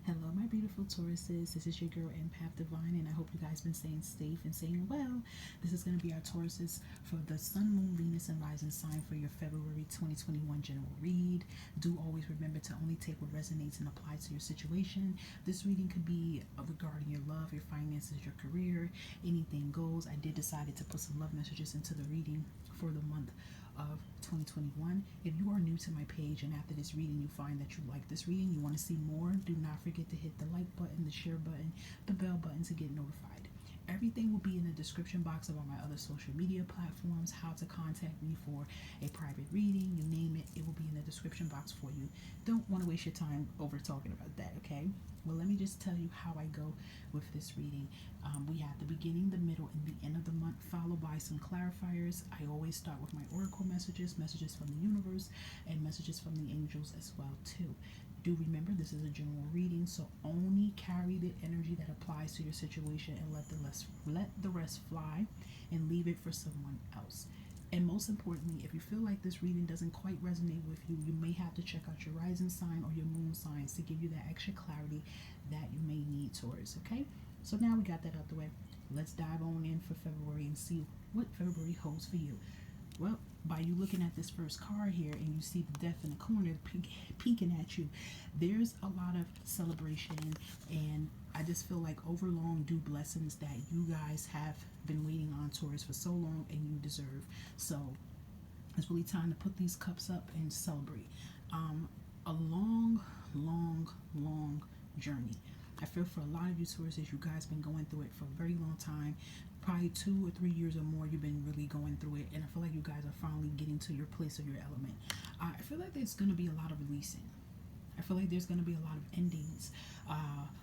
Hello, my beautiful Tauruses. This is your girl Empath Divine, and I hope you guys been staying safe and staying well. This is going to be our Tauruses for the Sun, Moon, Venus, and Rising sign for your February 2021 general read. Do always remember to only take what resonates and apply to your situation. This reading could be regarding your love, your finances, your career, anything goes. I did decide to put some love messages into the reading for the month of 2021. If you are new to my page and after this reading you find that you like this reading, you want to see more, do not forget to hit the like button, the share button, the bell button to get notified. Everything will be in the description box of all my other social media platforms, how to contact me for a private reading, you name it, it will be in the description box for you. Don't want to waste your time over talking about that, okay? Well, let me just tell you how I go with this reading. We have the beginning, the middle, and the end of the month, followed by some clarifiers. I always start with my oracle messages, messages from the universe, and messages from the angels as well too. Do remember this is a general reading, so only carry the energy that applies to your situation and let the rest fly and leave it for someone else. And most importantly, if you feel like this reading doesn't quite resonate with you, you may have to check out your rising sign or your moon signs to give you that extra clarity that you may need towards, okay? So now we got that out the way. Let's dive on in for February and see what February holds for you. Well, by you looking at this first card here and you see the death in the corner peeking at you, there's a lot of celebration, and I just feel like overlong due blessings that you guys have been waiting on, Taurus, for so long and you deserve. So it's really time to put these cups up and celebrate. A long, long journey. I feel for a lot of you Tauruses, you guys been going through it for a very long time. Probably 2 or 3 years or more, you've been really going through it, and I feel like you guys are finally getting to your place of your element. I feel like there's going to be a lot of releasing. I feel like there's going to be a lot of endings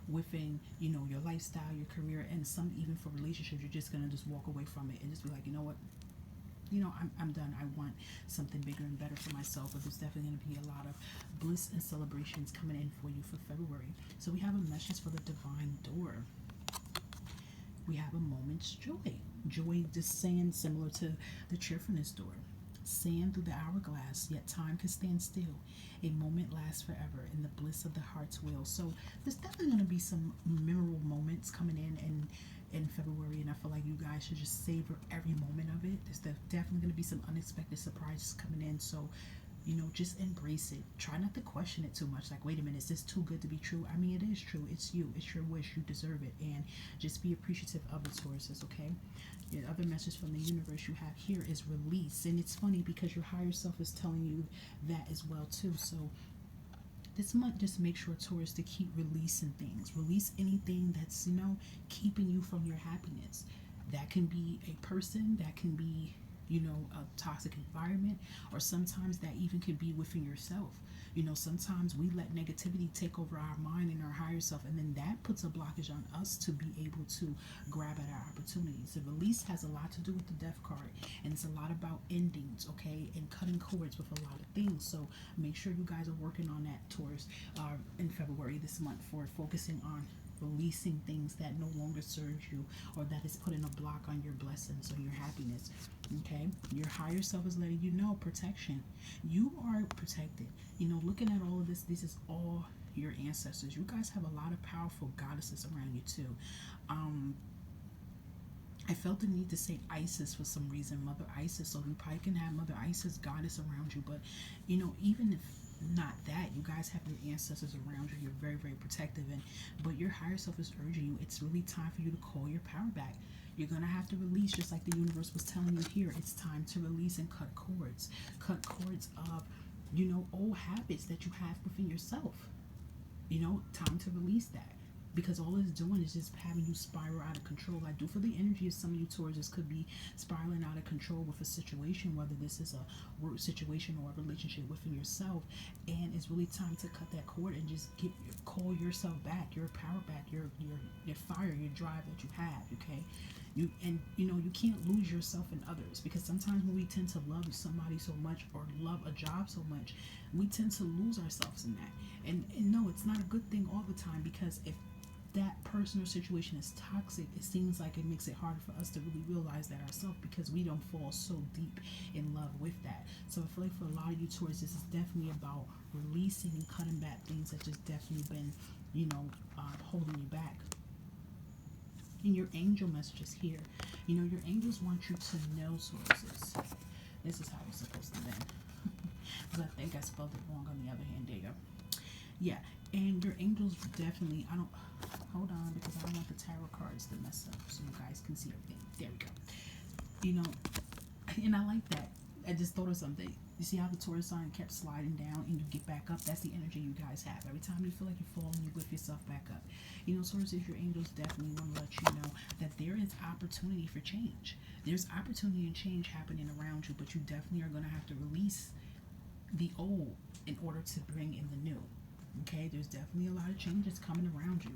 within, your lifestyle, your career, and some even for relationships. You're just going to just walk away from it and just be like, you know what, I'm done. I want something bigger and better for myself. But there's definitely going to be a lot of bliss and celebrations coming in for you for February. So we have a message for the divine door. We have a moment's joy. Joy, just saying, similar to the cheerfulness door. Sand through the hourglass, yet time can stand still. A moment lasts forever in the bliss of the heart's will. So there's definitely going to be some memorable moments coming in February, and I feel like you guys should just savor every moment of it. There's definitely going to be some unexpected surprises coming in. So just embrace it. Try not to question it too much. Like, wait a minute, is this too good to be true? I mean, it is true. It's you. It's your wish. You deserve it. And just be appreciative of it, Tauruses, okay? The other message from the universe you have here is release. And it's funny because your higher self is telling you that as well, too. So this month, just make sure, Taurus, to keep releasing things. Release anything that's, keeping you from your happiness. That can be a person, that can be a toxic environment, or sometimes that even could be within yourself. Sometimes we let negativity take over our mind and our higher self, and then that puts a blockage on us to be able to grab at our opportunities. The release has a lot to do with the death card, and it's a lot about endings, okay, and cutting cords with a lot of things. So make sure you guys are working on that, Taurus, in February this month, for focusing on releasing things that no longer serves you or that is putting a block on your blessings or your happiness. Okay, your higher self is letting you know protection. You are protected. Looking at all of this is all your ancestors. You guys have a lot of powerful goddesses around you too. I felt the need to say Isis for some reason, Mother Isis. So you probably can have Mother Isis, goddess, around you. But even if not that, you guys have your ancestors around you. You're very, very protective, but your higher self is urging you. It's really time for you to call your power back. You're gonna have to release, just like the universe was telling you here. It's time to release and cut cords. Cut cords of, old habits that you have within yourself. Time to release that. Because all it's doing is just having you spiral out of control. I do feel the energy of some of you Tauruses could be spiraling out of control with a situation, whether this is a work situation or a relationship within yourself. And it's really time to cut that cord and just call yourself back, your power back, your fire, your drive that you have. Okay, you can't lose yourself in others, because sometimes when we tend to love somebody so much or love a job so much, we tend to lose ourselves in that. And no, it's not a good thing all the time, because if that person or situation is toxic, it seems like it makes it harder for us to really realize that ourselves because we don't fall so deep in love with that. So I feel like for a lot of you Taurus, this is definitely about releasing and cutting back things that just definitely been, holding you back. And your angel messages here. Your angels want you to know, Tauruses. This is how it's supposed to be. Because I think I spelled it wrong on the other hand. There you go. Yeah, and your angels definitely, I don't, hold on, because I don't want the tarot cards to mess up so you guys can see everything. There we go. And I like that. I just thought of something. You see how the Taurus sign kept sliding down and you get back up? That's the energy you guys have. Every time you feel like you're falling, you lift yourself back up. Taurus, your angels definitely want to let you know that there is opportunity for change. There's opportunity and change happening around you, but you definitely are going to have to release the old in order to bring in the new. Okay, there's definitely a lot of changes coming around you.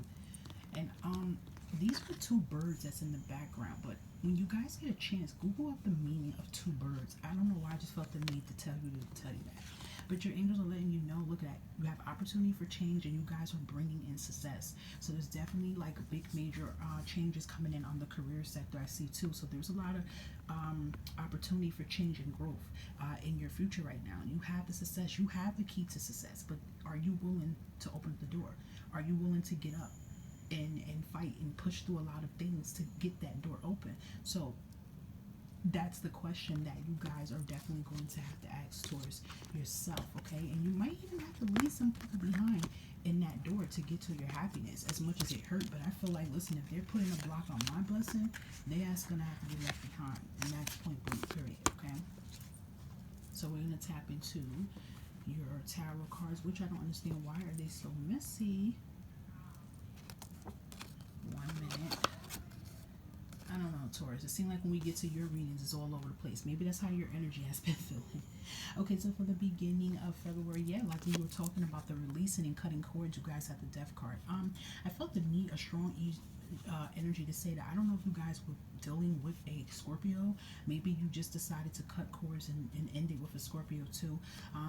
And these were two birds that's in the background, but when you guys get a chance, Google up the meaning of two birds. I don't know why I just felt the need to tell you that. But your angels are letting you know, look at that, you have opportunity for change and you guys are bringing in success. So there's definitely like big major changes coming in on the career sector, I see too. So there's a lot of opportunity for change and growth in your future right now. You have the success, you have the key to success, but are you willing to open the door? Are you willing to get up and fight and push through a lot of things to get that door open? So that's the question that you guys are definitely going to have to ask towards yourself, okay? And you might even have to leave some people behind in that door to get to your happiness, as much as it hurt. But I feel like, listen, if they're putting a block on my blessing, they ass gonna have to be left behind, and that's point blank period, okay? So we're gonna tap into your tarot cards, which I don't understand, why are they so messy? 1 minute. I don't know, Taurus. It seems like when we get to your readings, it's all over the place. Maybe that's how your energy has been feeling. Okay, so for the beginning of February, yeah, like we were talking about the releasing and cutting cords, you guys have the Death card. I felt the need, a strong energy to say that. I don't know if you guys were dealing with a Scorpio. Maybe you just decided to cut cords and end it with a Scorpio too.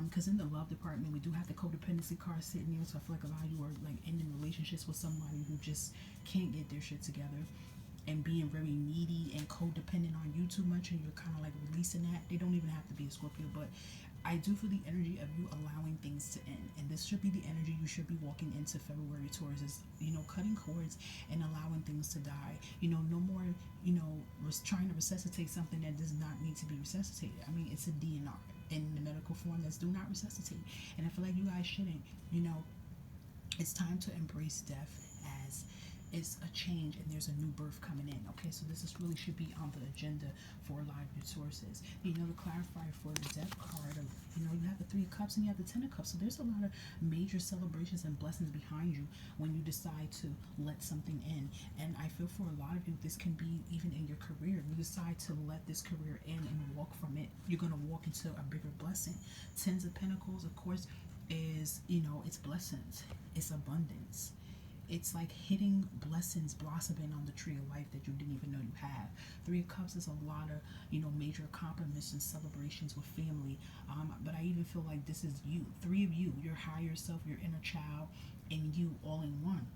Because in the love department, we do have the codependency card sitting there. So I feel like a lot of you are like ending relationships with somebody who just can't get their shit together and being very needy and codependent on you too much, and you're kind of like releasing that. They don't even have to be a Scorpio, but I do feel the energy of you allowing things to end, and this should be the energy you should be walking into February towards, is cutting cords and allowing things to die. No more trying to resuscitate something that does not need to be resuscitated. I mean, it's a DNR in the medical form that's do not resuscitate, and I feel like you guys shouldn't. It's time to embrace death as it's a change and there's a new birth coming in. Okay, so this really should be on the agenda for a lot of your sources. To clarify for the Death card of, you have the Three of Cups and you have the Ten of Cups. So there's a lot of major celebrations and blessings behind you when you decide to let something in. And I feel for a lot of you, this can be even in your career. You decide to let this career in and walk from it. You're going to walk into a bigger blessing. Tens of Pentacles, of course, is, it's blessings. It's abundance. It's like hitting blessings blossoming on the tree of life that you didn't even know you have. Three of Cups is a lot of, major accomplishments and celebrations with family. But I even feel like this is you. Three of you, your higher self, your inner child, and you all in one.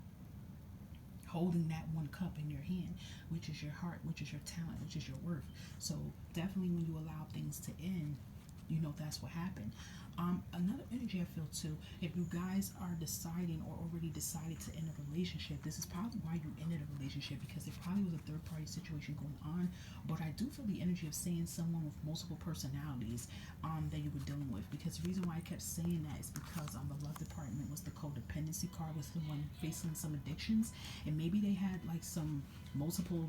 Holding that one cup in your hand, which is your heart, which is your talent, which is your worth. So definitely when you allow things to end, that's what happened. Another energy I feel too, if you guys are deciding or already decided to end a relationship, this is probably why you ended a relationship, because there probably was a third party situation going on. But I do feel the energy of saying someone with multiple personalities that you were dealing with, because the reason why I kept saying that is because on the love department was the codependency card, was someone facing some addictions, and maybe they had like some multiple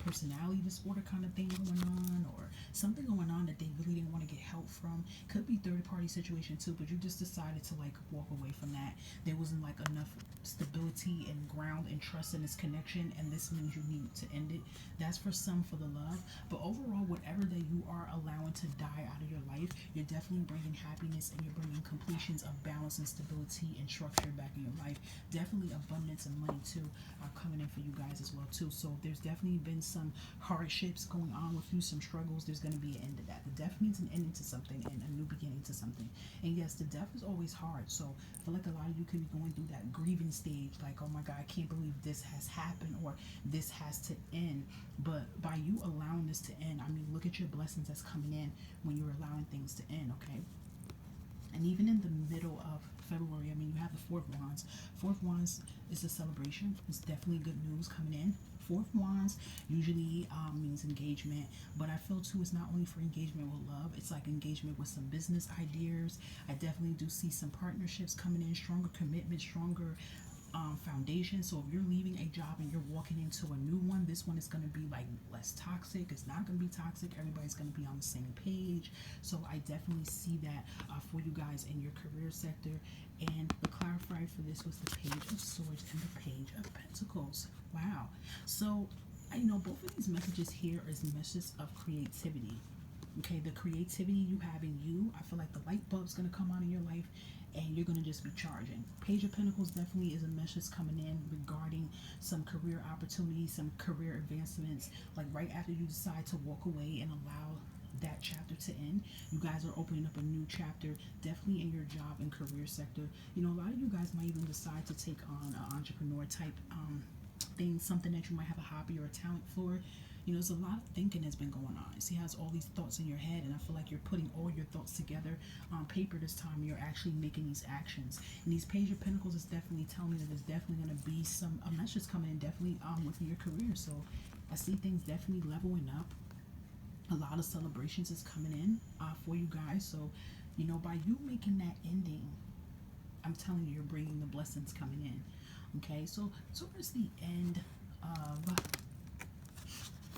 personality disorder kind of thing going on, or something going on that they really didn't want to get help from. Could be third party situation too, but you just decided to like walk away from that. There wasn't like enough stability and ground and trust in this connection, and this means you need to end it. That's for some, for the love, but overall, whatever that you are allowing to die out of your life, you're definitely bringing happiness and you're bringing completions of balance and stability and structure back in your life. Definitely abundance and money too are coming in for you guys as well too. So there's definitely been some hardships going on with you, some struggles. There's going to be an end to that. There definitely is an ending to something and a new beginning to something. something. And yes, the death is always hard. So I feel like a lot of you could be going through that grieving stage, like, oh my God, I can't believe this has happened or this has to end. But by you allowing this to end, I mean, look at your blessings that's coming in when you're allowing things to end, okay? And even in the middle of February, I mean, you have the Fourth Wands. Fourth Wands is a celebration. It's definitely good news coming in. Fourth Wands usually means engagement, but I feel too it's not only for engagement with love, it's like engagement with some business ideas. I definitely do see some partnerships coming in, stronger commitment, stronger foundation. So if you're leaving a job and you're walking into a new one, this one is going to be like less toxic. It's not going to be toxic. Everybody's going to be on the same page. So I definitely see that for you guys in your career sector. And the clarifier for this was the Page of Swords and the Page of Pentacles. Wow. So I know both of these messages here is messages of creativity. Okay, the creativity you have in you, I feel like the light bulb's going to come on in your life and you're going to just be charging. Page of Pentacles definitely is a message coming in regarding some career opportunities, some career advancements, like right after you decide to walk away and allow that chapter to end, you guys are opening up a new chapter, definitely in your job and career sector. You know, a lot of you guys might even decide to take on an entrepreneur type thing, something that you might have a hobby or a talent for. You know, there's a lot of thinking that's been going on. See, has all these thoughts in your head, and I feel like you're putting all your thoughts together on paper this time. You're actually making these actions. And these Page of Pentacles is definitely telling me that there's definitely going to be a message coming in, definitely within your career. So I see things definitely leveling up. A lot of celebrations is coming in for you guys. So, you know, by you making that ending, I'm telling you, you're bringing the blessings coming in. Okay, so towards the end of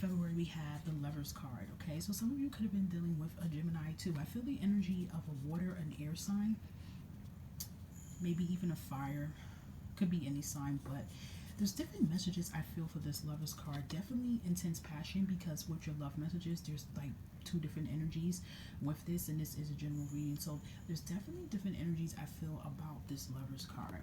February, we have the Lovers card. Okay, so some of you could have been dealing with a Gemini too. I feel the energy of a water and air sign, maybe even a fire, could be any sign, but there's different messages I feel for this Lovers card. Definitely intense passion, because with your love messages, there's like two different energies with this, and this is a general reading. So there's definitely different energies I feel about this Lovers card.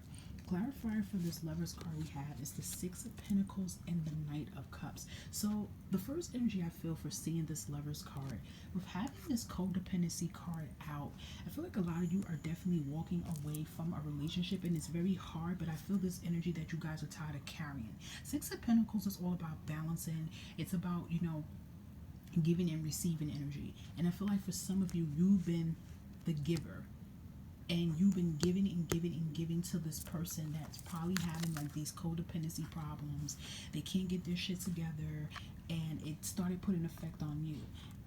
Clarifier for this Lovers card we have is the Six of Pentacles and the Knight of Cups. So the first energy I feel for seeing this Lovers card, with having this codependency card out, I feel like a lot of you are definitely walking away from a relationship, and it's very hard, but I feel this energy that you guys are tired of carrying. Six of Pentacles is all about balancing. It's about, you know, giving and receiving energy. And I feel like for some of you, you've been the giver, and you've been giving and giving and giving to this person that's probably having like these codependency problems. They can't get their shit together, and it started putting effect on you.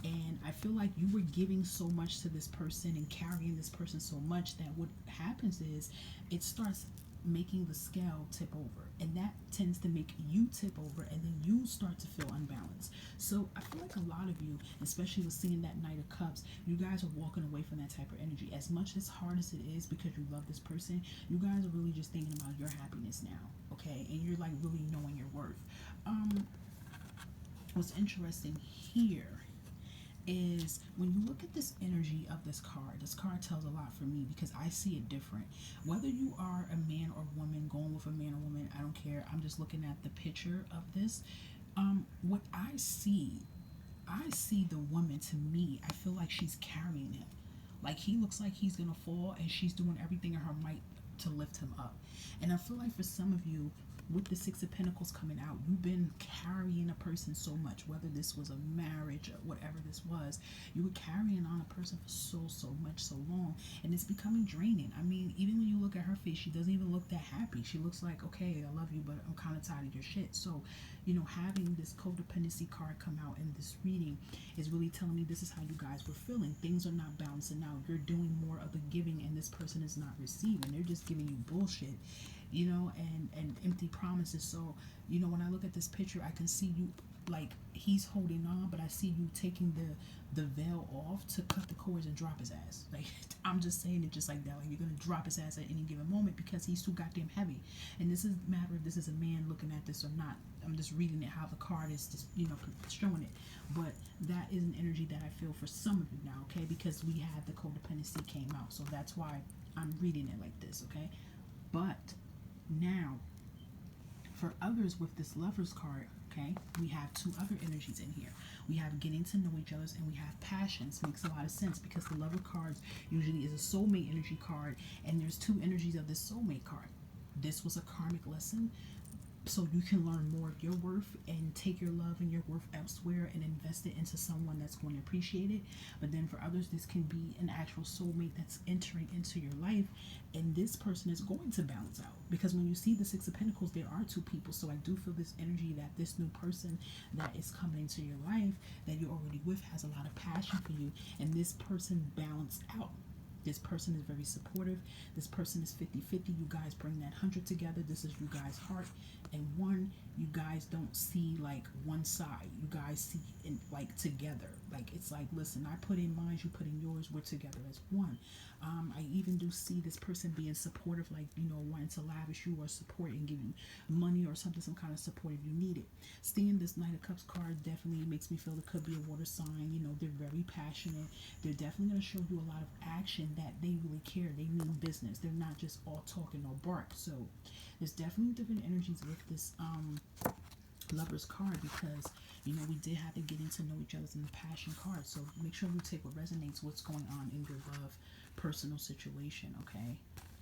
And I feel like you were giving so much to this person and carrying this person so much that what happens is it starts making the scale tip over, and that tends to make you tip over, and then you start to feel unbalanced. So I feel like a lot of you, especially with seeing that Knight of Cups, you guys are walking away from that type of energy. As much as hard as it is because you love this person, you guys are really just thinking about your happiness now, okay? And you're like really knowing your worth. What's interesting here is when you look at this energy of this card tells a lot for me, because I see it different. Whether you are a man or woman, going with a man or woman, I don't care. I'm just looking at the picture of this. What I see the woman, to me, I feel like she's carrying him. Like he looks like he's gonna fall, and she's doing everything in her might to lift him up. And I feel like for some of you, with the Six of Pentacles coming out, you've been carrying a person so much, whether this was a marriage or whatever this was, you were carrying on a person for so much, so long, and it's becoming draining. I mean, even when you look at her face, she doesn't even look that happy. She looks like, okay, I love you, but I'm kind of tired of your shit. So, you know, having this codependency card come out in this reading is really telling me this is how you guys were feeling. Things are not balancing out. You're doing more of the giving, and this person is not receiving. They're just giving you bullshit, you know, and empty promises. So, you know, when I look at this picture, I can see you, like, he's holding on, but I see you taking the veil off to cut the cords and drop his ass. Like, I'm just saying it just like that. Like, you're gonna drop his ass at any given moment because he's too goddamn heavy. And this is a matter of this is a man looking at this or not. I'm just reading it how the card is just, you know, showing it. But that is an energy that I feel for some of you now, okay? Because we had the codependency came out. So that's why I'm reading it like this, okay? But now, for others with this Lovers card, Okay, we have two other energies in here. We have getting to know each other, and we have passions. Makes a lot of sense because the lover card usually is a soulmate energy card, and there's two energies of this soulmate card. This was a karmic lesson, so you can learn more of your worth and take your love and your worth elsewhere and invest it into someone that's going to appreciate it. But then for others, this can be an actual soulmate that's entering into your life, and this person is going to balance out, because when you see the Six of Pentacles, there are two people. So I do feel this energy that this new person that is coming into your life that you're already with has a lot of passion for you, and this person balance out. This person is very supportive. This person is 50-50. You guys bring that 100 together. This is you guys' heart. And one, you guys don't see like one side. You guys see in like together. Like it's like, listen, I put in mine, you put in yours. We're together as one. I even do see this person being supportive, like, you know, wanting to lavish you or support and give you money or something, some kind of support if you need it. Seeing this Knight of Cups card definitely makes me feel it could be a water sign. You know, they're very passionate. They're definitely going to show you a lot of action that they really care. They mean business. They're not just all talking or bark. So there's definitely different energies with this Lover's card, because you know we did have to get into know each other in the Passion card. So make sure you take what resonates, what's going on in your love personal situation. Okay,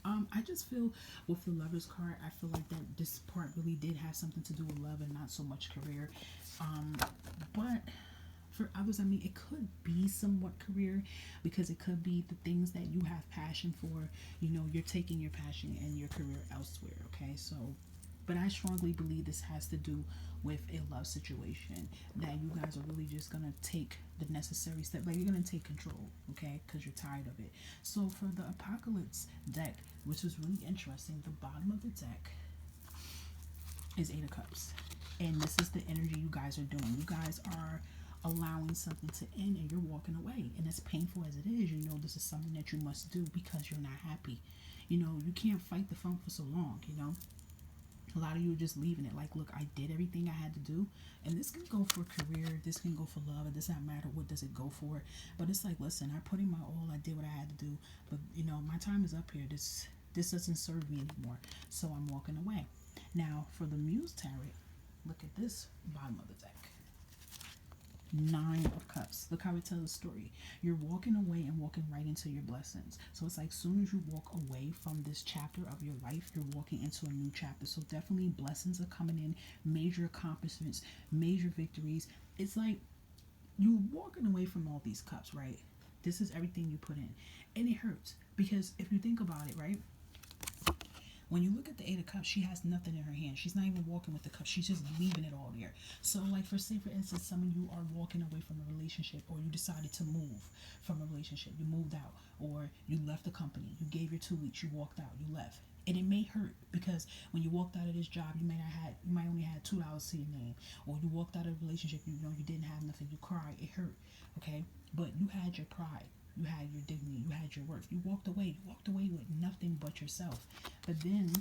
I just feel with the Lover's card, I feel like that this part really did have something to do with love and not so much career. But for others, I mean, it could be somewhat career, because it could be the things that you have passion for. You know, you're taking your passion and your career elsewhere. Okay, so, but I strongly believe this has to do with a love situation, that you guys are really just gonna take the necessary step, like you're gonna take control, okay, because you're tired of it. So for the Apocalypse deck, which was really interesting, the bottom of the deck is Eight of Cups, and this is the energy you guys are doing. You guys are allowing something to end and you're walking away, and as painful as it is, you know this is something that you must do because you're not happy. You know, you can't fight the funk for so long. You know, a lot of you are just leaving it like, look, I did everything I had to do, and this can go for career, this can go for love, it does not matter what does it go for. But it's like, listen, I put in my all, I did what I had to do, but you know, my time is up here. This doesn't serve me anymore, so I'm walking away. Now for the Muse Tarot, look at this bottom of the deck. Nine of Cups. Look how it tells the story. You're walking away and walking right into your blessings. So it's like, soon as you walk away from this chapter of your life, you're walking into a new chapter. So definitely blessings are coming in, major accomplishments, major victories. It's like you walking away from all these cups, right? This is everything you put in, and it hurts, because if you think about it, right, when you look at the Eight of Cups, she has nothing in her hand. She's not even walking with the cups. She's just leaving it all there. So, like, for instance, some of you are walking away from a relationship, or you decided to move from a relationship. You moved out, or you left the company. You gave your 2 weeks. You walked out. You left, and it may hurt, because when you walked out of this job, you might only had $2 to your name, or you walked out of a relationship. You know you didn't have nothing. You cried. It hurt. Okay, but you had your pride. You had your dignity, you had your worth. You walked away. You walked away with nothing but yourself. But then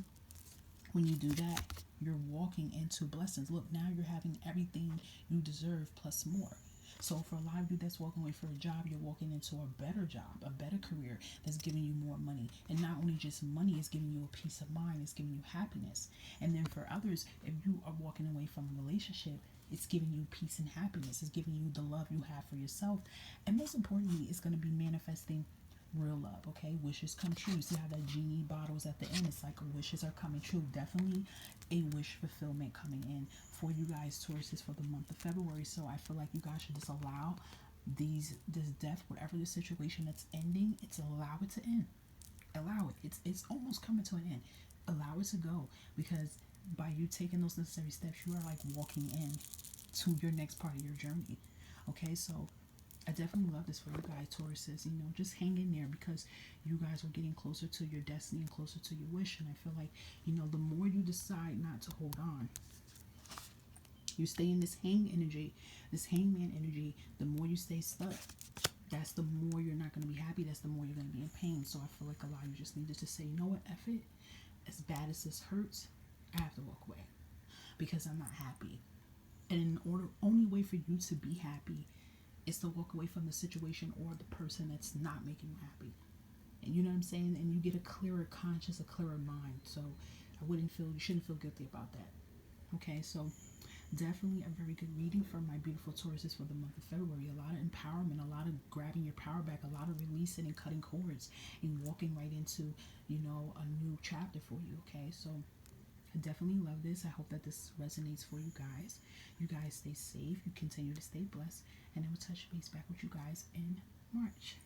when you do that, you're walking into blessings. Look, now you're having everything you deserve plus more. So for a lot of you that's walking away for a job, you're walking into a better job, a better career that's giving you more money. And not only just money, it's giving you a peace of mind, it's giving you happiness. And then for others, if you are walking away from a relationship, it's giving you peace and happiness. It's giving you the love you have for yourself. And most importantly, it's going to be manifesting real love, okay? Wishes come true. You see how that genie bottles at the end? It's like wishes are coming true. Definitely a wish fulfillment coming in for you guys, Tauruses, for the month of February. So I feel like you guys should just allow this death, whatever the situation that's ending, it's allow it to end. Allow it. It's almost coming to an end. Allow it to go, because by you taking those necessary steps, you are like walking in to your next part of your journey. Okay, so I definitely love this for you guys, Tauruses. You know, just hang in there, because you guys are getting closer to your destiny and closer to your wish. And I feel like, you know, the more you decide not to hold on, you stay in this this hangman energy, the more you stay stuck, that's the more you're not going to be happy. That's the more you're going to be in pain. So I feel like a lot of you just needed to say, you know what, F it. As bad as this hurts, I have to walk away, because I'm not happy. And only way for you to be happy is to walk away from the situation or the person that's not making you happy. And you know what I'm saying? And you get a clearer conscience, a clearer mind. So you shouldn't feel guilty about that. Okay, so Definitely a very good reading for my beautiful Tauruses for the month of February. A lot of empowerment, a lot of grabbing your power back, a lot of releasing and cutting cords and walking right into, a new chapter for you. Okay, so I definitely love this. I hope that this resonates for you guys. You guys stay safe. You continue to stay blessed. And I will touch base back with you guys in March.